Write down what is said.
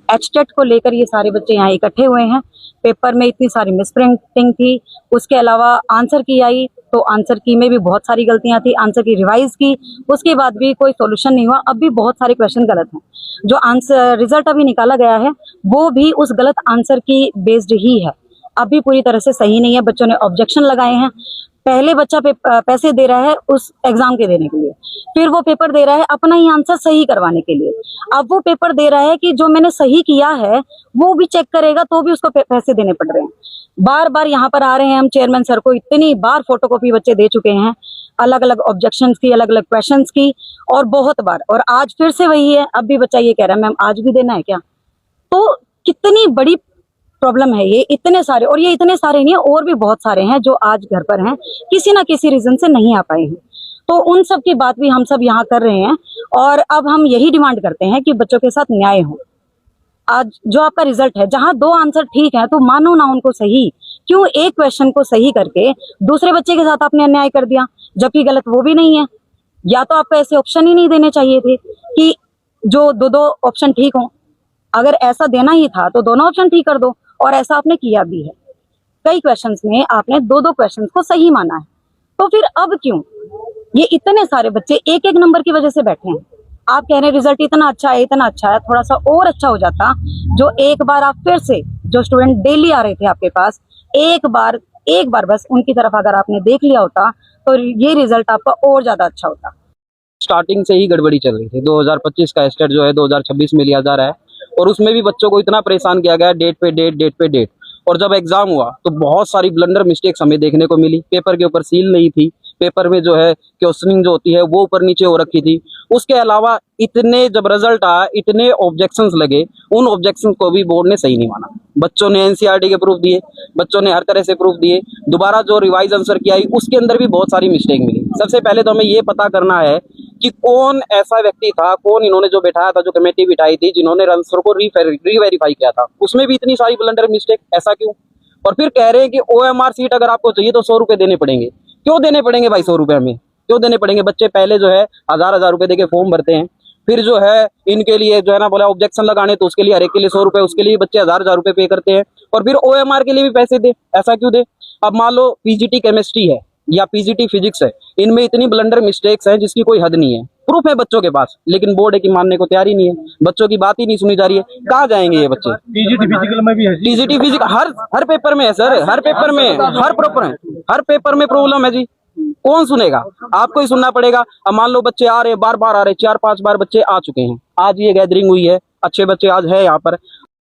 HTET को लेकर ये सारे बच्चे यहाँ इकट्ठे हुए हैं। पेपर में इतनी सारी मिसप्रिंटिंग थी, उसके अलावा आंसर की आई तो आंसर की में भी बहुत सारी गलतियां थी, आंसर की रिवाइज की, उसके बाद भी कोई सॉल्यूशन नहीं हुआ। अब भी बहुत सारे क्वेश्चन गलत हैं। जो आंसर रिजल्ट अभी निकाला गया है वो भी उस गलत आंसर की बेस्ड ही है, अभी पूरी तरह से सही नहीं है। बच्चों ने ऑब्जेक्शन लगाए हैं। पहले बच्चा पैसे दे रहा है उस एग्जाम के देने के लिए, फिर वो पेपर दे रहा है अपना ही आंसर सही करवाने के लिए। अब वो पेपर दे रहा है कि जो मैंने सही किया है वो भी चेक करेगा तो भी उसको पैसे देने पड़ रहे हैं। बार बार यहाँ पर आ रहे हैं हम चेयरमैन सर को, इतनी बार फोटोकॉपी बच्चे दे चुके हैं, अलग अलग ऑब्जेक्शंस की, अलग अलग क्वेश्चंस की, और बहुत बार, और आज फिर से वही है। अब भी बच्चा ये कह रहा है मैम आज भी देना है क्या? तो कितनी बड़ी प्रॉब्लम है ये। इतने सारे, और ये इतने सारे नहीं है, और भी बहुत सारे हैं जो आज घर पर हैं, किसी ना किसी रीजन से नहीं आ पाए हैं। तो उन सब की बात भी हम सब यहाँ कर रहे हैं, और अब हम यही डिमांड करते हैं कि बच्चों के साथ न्याय हो। आज जो आपका रिजल्ट है, जहां 2 आंसर ठीक है तो मानो ना उनको सही, क्यों एक क्वेश्चन को सही करके दूसरे बच्चे के साथ आपने अन्याय कर दिया, जबकि गलत वो भी नहीं है। या तो आपको ऐसे ऑप्शन ही नहीं देने चाहिए थे कि जो 2-2 ऑप्शन ठीक हो। अगर ऐसा देना ही था तो दोनों ऑप्शन ठीक कर दो, और ऐसा आपने किया भी है। कई क्वेश्चंस में आपने 2-2 क्वेश्चंस को सही माना है, तो फिर अब क्यों ये इतने सारे बच्चे एक एक नंबर की वजह से बैठे हैं? आप कह रहे हैं रिजल्ट इतना अच्छा है, इतना अच्छा है, थोड़ा सा और अच्छा हो जाता। जो एक बार आप फिर से, जो स्टूडेंट डेली आ रहे थे आपके पास, एक बार बस उनकी तरफ अगर आपने देख लिया होता तो ये रिजल्ट आपका और ज्यादा अच्छा होता। स्टार्टिंग से ही गड़बड़ी चल रही थी। 2025 का एस्टेट जो है 2026 में लिया जा रहा है, और उसमें भी बच्चों को इतना परेशान किया गया, डेट पे डेट। और जब एग्जाम हुआ तो बहुत सारी ब्लंडर मिस्टेक्स हमें देखने को मिली। पेपर के ऊपर सील नहीं थी, पेपर में जो है क्वेश्चनिंग जो होती है वो ऊपर नीचे हो रखी थी। उसके अलावा इतने, जब रिजल्ट आया इतने ऑब्जेक्शंस लगे, उन ऑब्जेक्शंस को भी बोर्ड ने सही नहीं माना। बच्चों ने एनसीईआरटी के प्रूफ दिए, बच्चों ने हर तरह से प्रूफ दिए। दोबारा जो रिवाइज आंसर की आई उसके अंदर भी बहुत सारी मिस्टेक मिली। सबसे पहले तो हमें ये पता करना है कि कौन ऐसा व्यक्ति था, कौन इन्होंने जो बैठाया था, जो कमेटी बिठाई थी, जिन्होंने आंसर को रीवेरीफाई किया था, उसमें भी इतनी सारी ब्लंडर मिस्टेक, ऐसा क्यों? और फिर कह रहे हैं कि ओएमआर सीट अगर आपको चाहिए तो 100 रुपए देने पड़ेंगे। क्यों देने पड़ेंगे भाई 100 रुपए? हमें क्यों देने पड़ेंगे? बच्चे पहले जो है 1000 रुपए देके फॉर्म भरते हैं, फिर जो है इनके लिए जो है ना बोला ऑब्जेक्शन लगाने, तो उसके लिए हर एक के लिए 100 रुपए, उसके लिए बच्चे 1000 रुपए पे करते हैं, और फिर ओएमआर के लिए भी पैसे दे। ऐसा क्यों दे? अब मान लो पीजीटी केमिस्ट्री है या पीजीटी फिजिक्स है, इनमें इतनी ब्लंडर मिस्टेक्स हैं जिसकी कोई हद नहीं है। प्रूफ है बच्चों के पास, लेकिन बोर्ड है कि मानने को तैयार ही नहीं है। बच्चों की बात ही नहीं सुनी जा रही है। कहाँ जाएंगे ये बच्चे? पीजीटी फिजिकल में भी है, पीजीटी फिजिक्स हर पेपर में है सर, हर पेपर में, हर पेपर में प्रॉब्लम है जी। कौन सुनेगा? आपको ही सुनना पड़ेगा। अब मान लो बच्चे आ रहे, बार बार आ रहे, 4-5 बार बच्चे आ चुके हैं। आज ये गैदरिंग हुई है, अच्छे बच्चे आज है यहाँ पर।